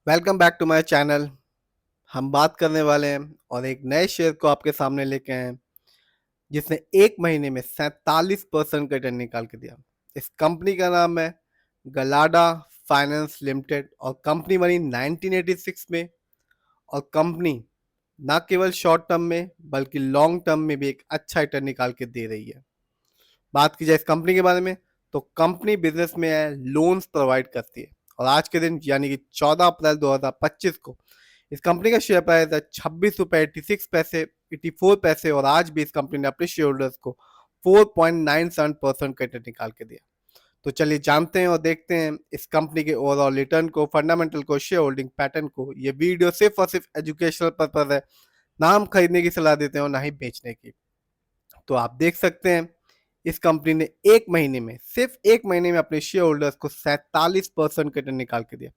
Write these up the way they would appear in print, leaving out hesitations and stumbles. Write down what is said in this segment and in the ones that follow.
Welcome back to my channel. हम बात करने वाले हैं और एक नए शेयर को आपके सामने लेके आए हैं जिसने एक महीने में 47% का रिटर्न निकाल के दिया। इस कंपनी का नाम है गलाडा फाइनेंस लिमिटेड और कंपनी बनी 1986 में। और कंपनी ना केवल शॉर्ट टर्म में बल्कि लॉन्ग टर्म में भी एक अच्छा रिटर्न निकाल के दे रही है। बात की जाए इस कंपनी के बारे में तो कंपनी बिजनेस में है, लोन्स प्रोवाइड करती है। और आज के दिन यानी कि 14 अप्रैल 2025 को इस कंपनी का शेयर प्राइस है 26 रुपये 86 पैसे 84 पैसे। और आज भी इस कंपनी ने अपने शेयर होल्डर्स को 4.97% का रिटर्न निकाल के दिया। तो चलिए जानते हैं और देखते हैं इस कंपनी के ओवरऑल रिटर्न को, फंडामेंटल को, शेयर होल्डिंग पैटर्न को। ये वीडियो सिर्फ और सिर्फ एजुकेशनल पर्पज है, ना हम खरीदने की सलाह देते हैं और ना ही बेचने की। तो आप देख सकते हैं इस कंपनी ने एक महीने में, सिर्फ एक महीने में अपने शेयर होल्डर्स को 47% का रिटर्न निकाल के दिया।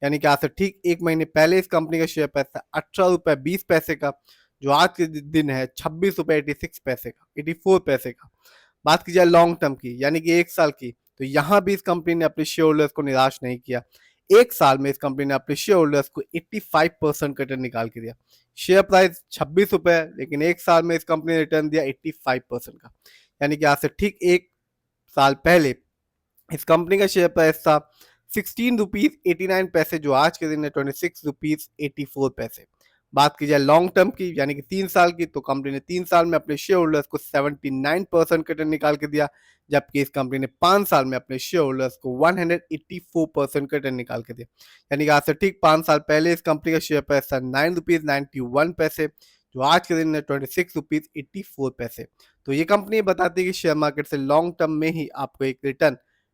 यानी कि आज से ठीक एक महीने पहले इस कंपनी का शेयर प्राइस था 18 रुपये 20 पैसे का, जो आज के दिन है 26 रुपये 86 पैसे का, 84 पैसे का। बात की जाए लॉन्ग टर्म की यानी कि एक साल की, तो यहाँ भी इस कंपनी ने अपने शेयर होल्डर्स को निराश नहीं किया। एक साल में इस कंपनी ने अपने शेयर होल्डर्स को 85% का रिटर्न निकाल के दिया। शेयर प्राइस 26 रुपए, लेकिन एक साल में इस कंपनी ने रिटर्न दिया 85% का। यानी कि आज से ठीक एक साल पहले इस कंपनी का शेयर प्राइस था 16 रुपीज 89 पैसे, जो आज के दिन है 26 रुपीज 84 पैसे। बात की जाए लॉन्ग टर्म की यानी कि 3 साल की, तो कंपनी ने 3 साल में अपने शेयर होल्डर्स को 79% का रिटर्न निकाल के दिया, जबकि इस कंपनी ने 5 साल में अपने शेयर होल्डर्स को 184% का रिटर्न निकाल के दिया। यानी कि आज से ठीक 5 साल पहले इस कंपनी का शेयर प्राइस था 9 रुपीज 91 पैसे, जो आज के दिन है 26 रुपीज 84 पैसे। तो ये कंपनी बताती है कि शेयर मार्केट से लॉन्ग टर्म में ही आपको एक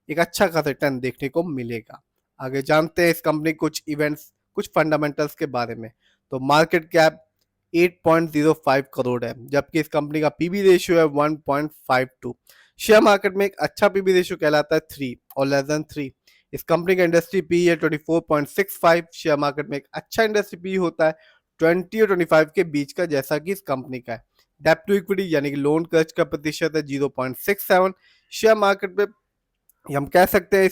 अच्छा खासा रिटर्न देखने को मिलेगा। आगे जानते हैं इस कंपनी कुछ इवेंट्स, कुछ फंडामेंटल्स के बारे में। तो मार्केट कैप 8.05 करोड़ है, जबकि इस कंपनी का पीबी रेशियो है 1.52। शेयर मार्केट में एक अच्छा पीबी रेशियो कहलाता है 3 और लेस देन 3। इस कंपनी का इंडस्ट्री पी है 24.65। शेयर मार्केट में एक अच्छा इंडस्ट्री पी होता है 20 और 25 के बीच का, जैसा कि इस कंपनी का है। डेप्ट टू इक्विटी यानी कि लोन कर्ज का प्रतिशत है 0.67। शेयर मार्केट में हम कह सकते हैं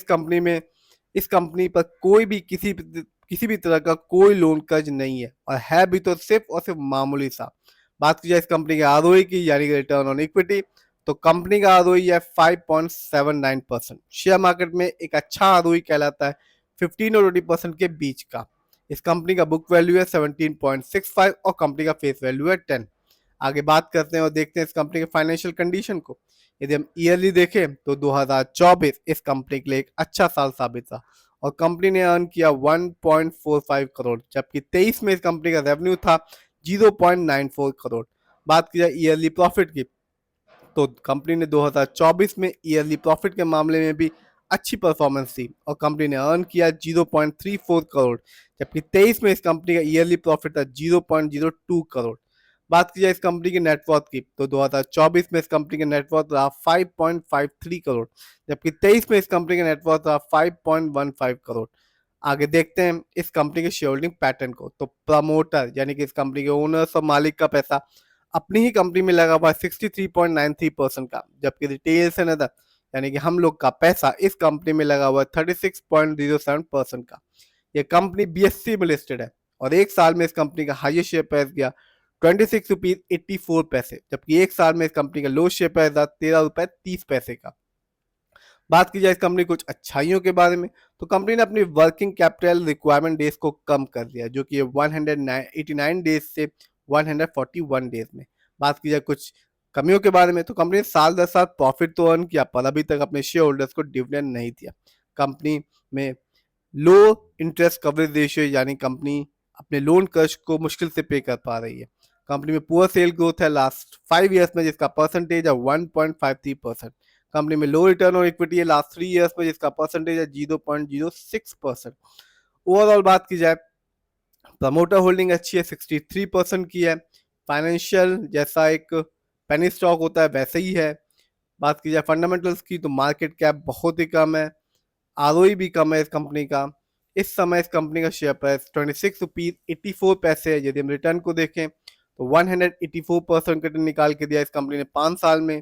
इस कंपनी पर कोई भी किसी भी तरह का कोई लोन कर्ज नहीं है, और है भी तो सिर्फ और सिर्फ मामूली सा। बात की जाए इस कंपनी के आरओई की यानी कि रिटर्न ऑन इक्विटी, तो कंपनी का आरओई है 5.79%। शेयर मार्केट में एक अच्छा आरओई कहलाता है 15 और 20% के बीच का। इस कंपनी का बुक वैल्यू है 17.65 और कंपनी का फेस वैल्यू है 10। आगे बात करते हैं और देखते हैं इस कंपनी के फाइनेंशियल कंडीशन को। यदि हम ईयरली देखें तो 2024 इस कंपनी के लिए एक अच्छा साल साबित था और कंपनी ने अर्न किया 1.45 करोड़, जबकि 23 में इस कंपनी का रेवेन्यू था 0.94 करोड़। बात की जाए ईयरली प्रॉफिट की, तो कंपनी ने 2024 में ईयरली प्रॉफिट के मामले में भी अच्छी परफॉर्मेंस थी और कंपनी ने अर्न किया 0.34 करोड़, जबकि 23 में इस कंपनी का ईयरली प्रॉफिट था 0.02 करोड़। बात की जाए इस कंपनी की नेटवर्थ की, तो 2024 में इस कंपनी का नेटवर्थ रहा 5.53 करोड़, जबकि 23 में इस कंपनी का नेटवर्थ रहा 5.15 करोड़। आगे देखते हैं इस कंपनी के शेयर होल्डिंग पैटर्न को। तो प्रमोटर यानी कि इस कंपनी के ओनर्स और मालिक का पैसा अपनी ही कंपनी में लगा हुआ है 63.93% का, जबकि रिटेल से नदर यानी कि हम लोग का पैसा इस कंपनी में लगा हुआ है 36.07% का। यह कंपनी बीएससी में लिस्टेड है और एक साल में इस कंपनी का हाईएस्ट शेयर प्राइस गया 26 रुपीज 84 पैसे, जबकि एक साल में इस कंपनी का लो शेयर प्राइस था 13 रुपए 30 पैसे का। बात की जाए इस कंपनी कुछ अच्छाइयों के बारे में, तो कंपनी ने अपनी वर्किंग कैपिटल रिक्वायरमेंट डेज को कम कर दिया, जो कि 189 डेज से 141 डेज में। बात की जाए कुछ कमियों के बारे में, तो कंपनी ने साल दर साल प्रॉफिट तो अर्न किया पर अभी तक अपने शेयर होल्डर्स को डिविडेंड नहीं दिया। कंपनी में लो इंटरेस्ट कवरेज रेशियो यानी कंपनी अपने लोन कर्ज को मुश्किल से पे कर पा रही है। कंपनी में पुअर सेल ग्रोथ है लास्ट 5 ईयर्स में, जिसका परसेंटेज है 1.53%। कंपनी में लो रिटर्न ऑन इक्विटी है लास्ट 3 ईयर्स में, जिसका परसेंटेज है 0.06%। ओवरऑल बात की जाए प्रमोटर होल्डिंग अच्छी है, 63% की है। फाइनेंशियल जैसा एक पेनी स्टॉक होता है वैसे ही है। बात की जाए फंडामेंटल्स की, तो मार्केट कैप बहुत ही कम है, आरओई भी कम है इस कंपनी का। इस समय इस कंपनी का शेयर प्राइस 26 रुपीज 84 पैसे है। यदि हम रिटर्न को देखें तो 184% का रिटर्न निकाल के दिया इस कंपनी ने 5 साल में।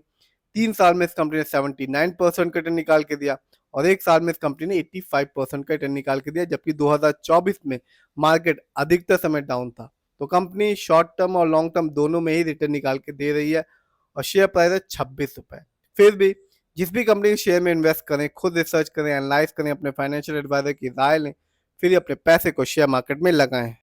3 साल में इस कंपनी ने 79% का रिटर्न निकाल के दिया और एक साल में इस कंपनी ने 85% का रिटर्न निकाल के दिया, जबकि 2024 में मार्केट अधिकतर समय डाउन था। तो कंपनी शॉर्ट टर्म और लॉन्ग टर्म दोनों में ही रिटर्न निकाल के दे रही है और शेयर प्राइस है 26 रुपए। फिर भी जिस भी कंपनी के शेयर में इन्वेस्ट करें, खुद रिसर्च करें, एनालाइज करें, अपने फाइनेंशियल एडवाइजर की राय लें, फिर ही अपने पैसे को शेयर मार्केट में लगाएं।